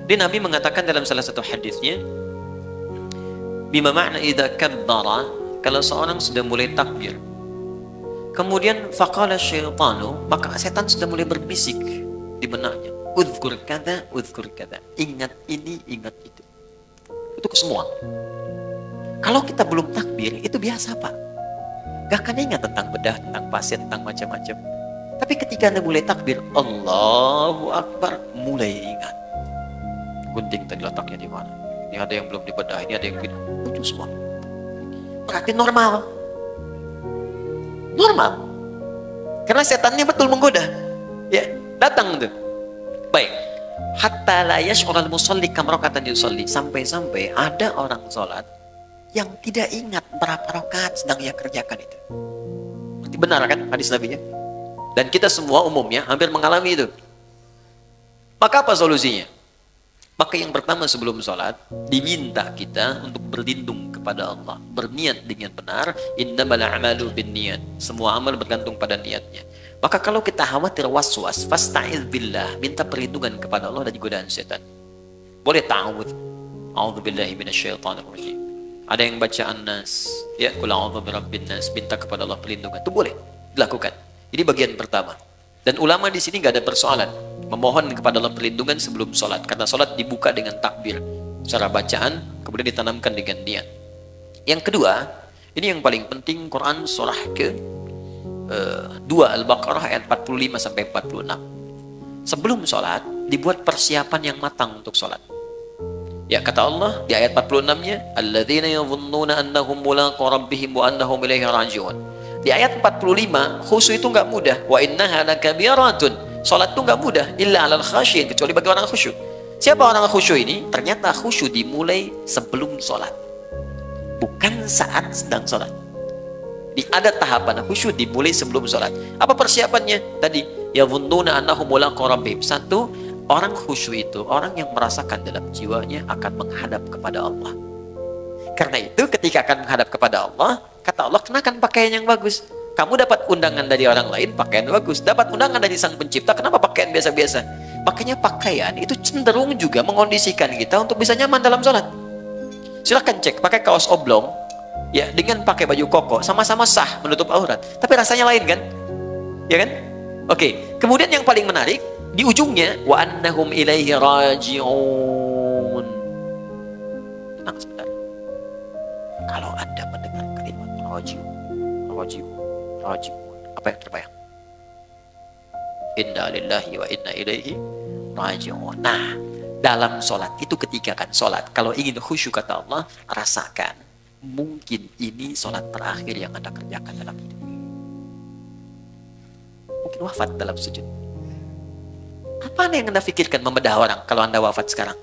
Dia Nabi mengatakan dalam salah satu hadisnya, bima makna idza kabbara, kalau seorang sudah mulai takbir, kemudian faqala syaitanu, maka setan sudah mulai berbisik di benaknya, udzkur kada, ingat ini, ingat itu. Itu ke semua. Kalau kita belum takbir, itu biasa Pak. Gak akan ingat tentang bedah, tentang pasien, tentang macam-macam. Tapi ketika Anda mulai takbir, Allahu Akbar, mulai ingat. Gunting tadi letaknya di mana? Ini ada yang belum dibedah, ini ada yang tidak. Lucu semua. Berarti normal. Normal. Karena setannya betul menggoda. Ya, datang tuh. Baik. Hatta la yash'urul musalli kam raka'atan yusalli. Sampai-sampai ada orang sholat yang tidak ingat berapa rakaat sedang ia kerjakan itu. Berarti benar kan hadis Nabi-nya? Dan kita semua umumnya hampir mengalami itu. Maka apa solusinya? Maka yang pertama sebelum sholat, diminta kita untuk berlindung kepada Allah. Berniat dengan benar. Innamal a'malu binniyat. Semua amal bergantung pada niatnya. Maka kalau kita khawatir was-was, fasta'iz billah. Minta perlindungan kepada Allah dari godaan setan. Boleh ta'awudz. A'udzubillahi minasyaitonirrajim. Ada yang baca An-Nas. Ya, qul a'udzu birabbin nas. Minta kepada Allah perlindungan. Itu boleh dilakukan. Ini bagian pertama. Dan ulama di sini gak ada persoalan memohon kepada Allah perlindungan sebelum sholat, karena sholat dibuka dengan takbir secara bacaan, kemudian ditanamkan dengan niat. Yang kedua, ini yang paling penting, Quran surah ke 2 Al-Baqarah ayat 45 sampai 46. Sebelum sholat dibuat persiapan yang matang untuk sholat. Ya, kata Allah di ayat 46-nya, alladzina yadhunnuna annahum mulaqu rabbihim wa annahum ilaihi raji'un. Di ayat 45, khusyuk itu nggak mudah. Wa innaha lakabiratun. Salat itu nggak mudah. Illa alal khasyin, kecuali bagi orang khusyuk. Siapa orang khusyuk ini? Ternyata khusyuk dimulai sebelum sholat, bukan saat sedang sholat. Di ada tahapan khusyuk dimulai sebelum sholat. Apa persiapannya? Tadi, yadhunnuna annahum mulaqu rabbihim. Satu, orang khusyuk itu orang yang merasakan dalam jiwanya akan menghadap kepada Allah. Karena itu ketika akan menghadap kepada Allah, kata Allah, kenakan pakaian yang bagus. Kamu dapat undangan dari orang lain, pakaian bagus. Dapat undangan dari Sang Pencipta, kenapa pakaian biasa-biasa? Makanya pakaian itu cenderung juga mengondisikan kita untuk bisa nyaman dalam sholat. Silahkan cek, pakai kaos oblong, ya dengan pakai baju koko, sama-sama sah menutup aurat. Tapi rasanya lain kan? Ya kan? Oke, kemudian yang paling menarik di ujungnya wa annahum ilaihi raji'un. Tenang sebentar. Kalau Anda mendengar kalimat raji'un, raji'un, raji'un, apa yang terbayang? Inna lillahi wa inna ilaihi raji'un. Nah, dalam sholat itu ketika kan sholat, kalau ingin khusyuk kata Allah, rasakan mungkin ini sholat terakhir yang Anda kerjakan dalam hidup. Mungkin wafat dalam sujud. Apa yang Anda pikirkan membedah orang kalau Anda wafat sekarang?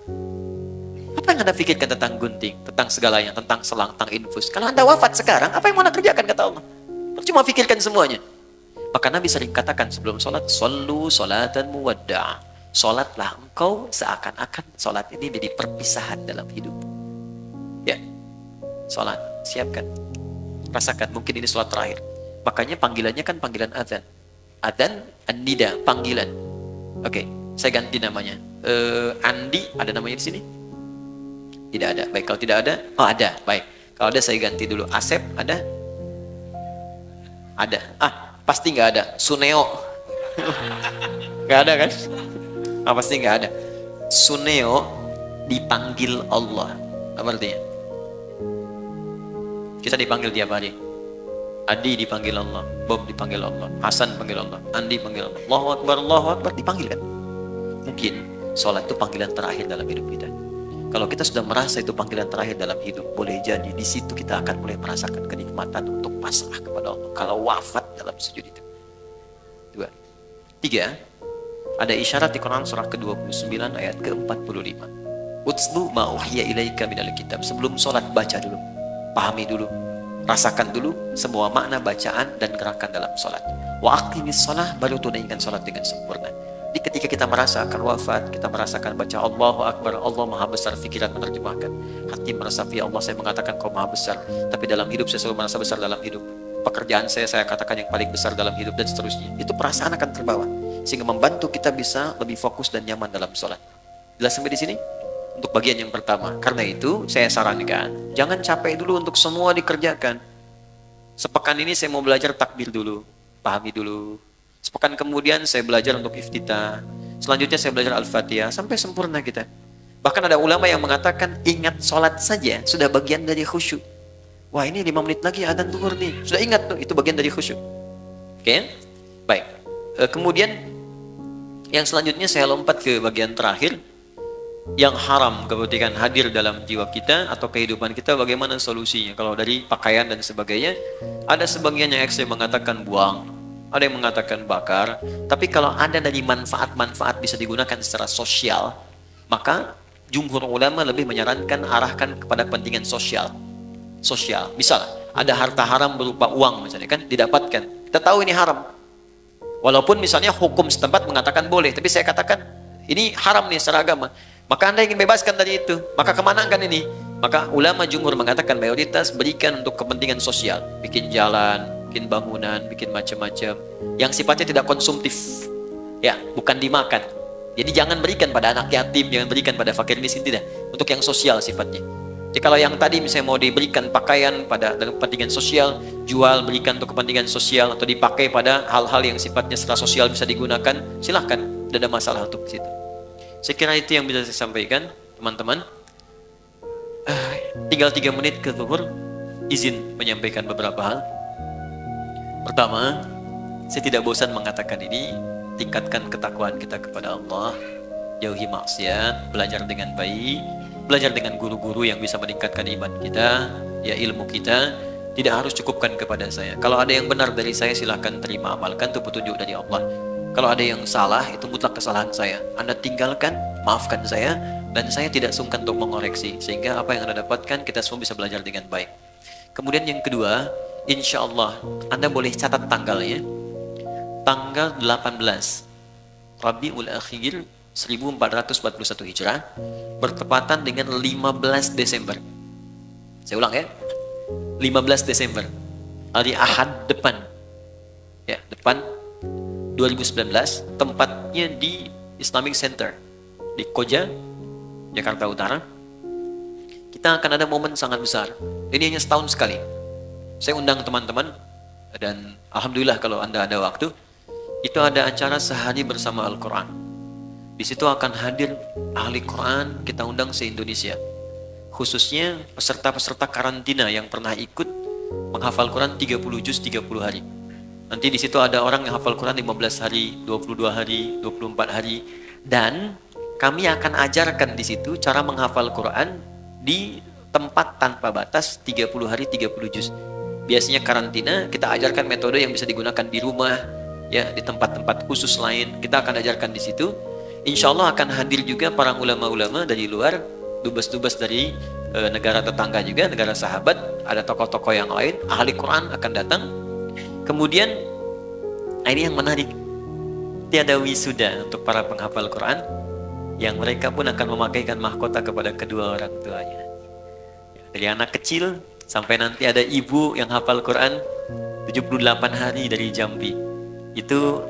Apa yang Anda pikirkan tentang gunting, tentang segalanya, tentang selang, tentang infus? Kalau Anda wafat sekarang, apa yang mau Anda kerjakan kata Allah? Percuma pikirkan semuanya. Maka Nabi sering katakan sebelum sholat, Sallu sholatan muwadda'. Sholatlah engkau seakan-akan sholat ini jadi perpisahan dalam hidup. Ya, sholat, siapkan. Rasakan, mungkin ini sholat terakhir. Makanya panggilannya kan panggilan adzan. Adzan, an-nida, panggilan. Oke, saya ganti namanya. Andi, ada namanya di sini? Tidak ada. Baik, kalau tidak ada, oh ada. Baik, kalau ada saya ganti dulu. Asep, ada? Ada. Pasti nggak ada. Suneo, nggak ada kan? Pasti nggak ada. Suneo dipanggil Allah. Apa artinya? Kita dipanggil tiap hari. Adi dipanggil Allah, Bob dipanggil Allah, Hasan panggil Allah, Andi panggil Allah, Allahu Akbar dipanggil kan? Mungkin sholat itu panggilan terakhir dalam hidup kita. Kalau kita sudah merasa itu panggilan terakhir dalam hidup, boleh jadi di situ kita akan mulai merasakan kenikmatan untuk pasrah kepada Allah. Kalau wafat dalam sujud itu. 2. 3. Ada isyarat di Quran surah ke-29 ayat ke-45. Utslu ma uhiya ilaika minal kitab. Sebelum sholat baca dulu, pahami dulu, rasakan dulu semua makna bacaan dan gerakan dalam sholat. Wa aqimis sholah, baru tunaikan sholat dengan sempurna. Jadi ketika kita merasakan wafat, kita merasakan baca Allahu Akbar, Allah Maha Besar, pikiran menerjemahkan, hati merasa, ya Allah saya mengatakan Kau Maha Besar, tapi dalam hidup saya selalu merasa besar dalam hidup. Pekerjaan saya katakan yang paling besar dalam hidup, dan seterusnya. Itu perasaan akan terbawa, sehingga membantu kita bisa lebih fokus dan nyaman dalam sholat. Jelas sampai di sini? Untuk bagian yang pertama. Karena itu saya sarankan, jangan capek dulu untuk semua dikerjakan. Sepekan ini saya mau belajar takbir dulu, pahami dulu. Sepekan kemudian saya belajar untuk iftitah. Selanjutnya saya belajar Al-Fatihah sampai sempurna kita. Bahkan ada ulama yang mengatakan ingat sholat saja sudah bagian dari khusyuk. Wah, ini 5 menit lagi adzan zuhur nih. Sudah ingat tuh, itu bagian dari khusyuk. Oke? Baik. Kemudian yang selanjutnya saya lompat ke bagian terakhir. Yang haram ketika hadir dalam jiwa kita atau kehidupan kita, bagaimana solusinya? Kalau dari pakaian dan sebagainya, ada sebagian yang ekstrem mengatakan buang, ada yang mengatakan bakar. Tapi kalau ada dari manfaat-manfaat bisa digunakan secara sosial, maka jumhur ulama lebih menyarankan arahkan kepada kepentingan sosial. Misal ada harta haram berupa uang misalnya kan didapatkan, kita tahu ini haram. Walaupun misalnya hukum setempat mengatakan boleh, tapi saya katakan ini haram nih secara agama. Maka Anda ingin bebaskan dari itu, maka kemana kan ini? Maka ulama jumhur mengatakan mayoritas berikan untuk kepentingan sosial, bikin jalan, bikin bangunan, bikin macam-macam yang sifatnya tidak konsumtif, ya, bukan dimakan. Jadi jangan berikan pada anak yatim, jangan berikan pada fakir miskin, tidak. Untuk yang sosial sifatnya. Jadi kalau yang tadi misalnya mau diberikan pakaian pada dalam kepentingan sosial, jual berikan untuk kepentingan sosial, atau dipakai pada hal-hal yang sifatnya secara sosial bisa digunakan, silahkan, tidak ada masalah untuk situ. Saya kira itu yang bisa saya sampaikan, teman-teman. Tinggal 3 menit ke zuhur, izin menyampaikan beberapa hal. Pertama, saya tidak bosan mengatakan ini, tingkatkan ketakwaan kita kepada Allah, jauhi maksiat, belajar dengan baik, belajar dengan guru-guru yang bisa meningkatkan iman kita, ya ilmu kita, tidak harus cukupkan kepada saya. Kalau ada yang benar dari saya, silahkan terima, amalkan, itu petunjuk dari Allah. Kalau ada yang salah, itu mutlak kesalahan saya. Anda tinggalkan, maafkan saya, dan saya tidak sungkan untuk mengoreksi. Sehingga apa yang Anda dapatkan, kita semua bisa belajar dengan baik. Kemudian yang kedua, insya Allah, Anda boleh catat tanggalnya. Tanggal 18 Rabiul Akhir 1441 Hijrah, bertepatan dengan 15 Desember. Saya ulang ya, 15 Desember, hari Ahad depan. Ya, depan 2019, tempatnya di Islamic Center di Koja, Jakarta Utara. Kita akan ada momen sangat besar. Ini hanya setahun sekali. Saya undang teman-teman, dan alhamdulillah kalau Anda ada waktu, itu ada acara sehari bersama Al-Quran. Di situ akan hadir ahli Quran, kita undang se-Indonesia. Khususnya peserta-peserta karantina yang pernah ikut menghafal Quran 30 juz 30 hari. Nanti di situ ada orang yang hafal Quran 15 hari, 22 hari, 24 hari. Dan kami akan ajarkan di situ cara menghafal Quran di tempat tanpa batas 30 hari 30 juz. Biasanya karantina kita ajarkan metode yang bisa digunakan di rumah, ya, di tempat-tempat khusus lain. Kita akan ajarkan di situ. Insya Allah akan hadir juga para ulama-ulama dari luar, dubes-dubes dari negara tetangga juga, negara sahabat, ada tokoh-tokoh yang lain, ahli Quran akan datang. Kemudian, ini yang menarik, tiada wisuda untuk para penghafal Quran, yang mereka pun akan memakaikan mahkota kepada kedua orang tuanya. Dari anak kecil, sampai nanti ada ibu yang hafal Quran 78 hari dari Jambi. Itu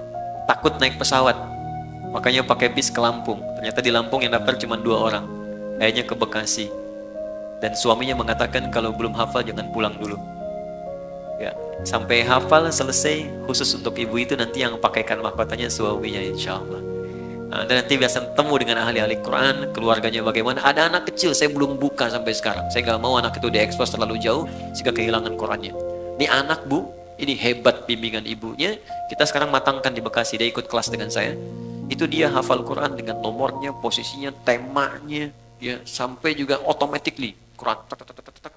takut naik pesawat, makanya pakai bis ke Lampung. Ternyata di Lampung yang daftar cuma 2 orang, ayahnya ke Bekasi. Dan suaminya mengatakan kalau belum hafal jangan pulang dulu. Ya, sampai hafal selesai, khusus untuk ibu itu nanti yang pakaikan mahkotanya suaminya, insya Allah. Dan nanti biasa ketemu dengan ahli-ahli Quran, keluarganya bagaimana. Ada anak kecil, saya belum buka sampai sekarang. Saya gak mau anak itu diekspos terlalu jauh sehingga kehilangan Qurannya. Ini anak bu, ini hebat bimbingan ibunya. Kita sekarang matangkan di Bekasi, dia ikut kelas dengan saya. Itu dia hafal Quran dengan nomornya, posisinya, temanya, ya, sampai juga automatically Quran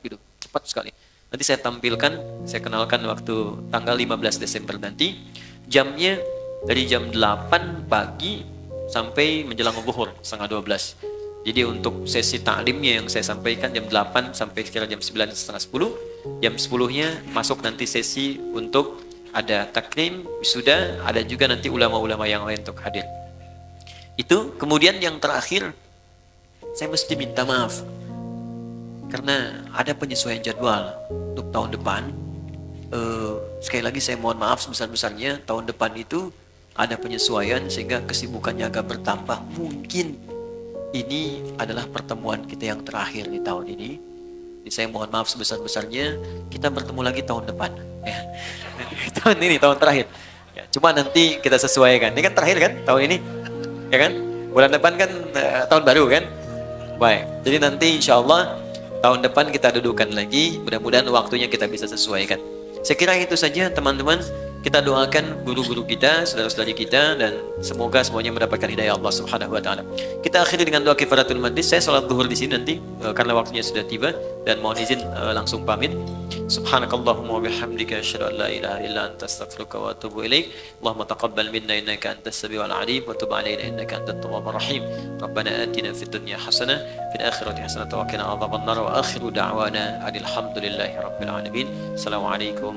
gitu, cepat sekali. Nanti saya tampilkan, saya kenalkan waktu tanggal 15 Desember nanti. Jamnya dari jam 8 pagi sampai menjelang zuhur setengah 12. Jadi untuk sesi ta'limnya yang saya sampaikan jam 8 sampai sekitar jam 9 setengah 10. Jam 10-nya masuk nanti sesi untuk ada takrim, wisuda, ada juga nanti ulama-ulama yang lain untuk hadir. Itu. Kemudian yang terakhir, saya mesti minta maaf karena ada penyesuaian jadwal untuk tahun depan. Sekali lagi saya mohon maaf sebesar-besarnya. Tahun depan itu ada penyesuaian sehingga kesibukannya agak bertambah. Mungkin ini adalah pertemuan kita yang terakhir di tahun ini. Jadi saya mohon maaf sebesar-besarnya. Kita bertemu lagi tahun depan, ya. Tahun ini tahun terakhir, ya, cuma nanti kita sesuaikan. Ini kan terakhir kan tahun ini, ya kan? Bulan depan kan tahun baru kan? Baik, jadi nanti insya Allah tahun depan kita dudukan lagi. Mudah-mudahan waktunya kita bisa sesuaikan. Saya kira itu saja teman-teman. Kita doakan guru-guru kita, saudara-saudari kita, dan semoga semuanya mendapatkan hidayah Allah Subhanahu wa taala. Kita akhiri dengan doa kifaratul majlis. Saya salat zuhur di sini nanti karena waktunya sudah tiba, dan mohon izin langsung pamit. Subhanakallahumma wa bihamdika asyhadu an la ilaha illa anta astaghfiruka wa atubu ilaik. Allahumma taqabbal minna innaka antas samiul alim wa tub alaina innaka antat tawwabur rahim. Rabbana atina fid dunya hasanah fil akhirati hasanah wa qina adzabannar wa akhiru da'wana alhamdulillahi rabbil alamin. Assalamualaikum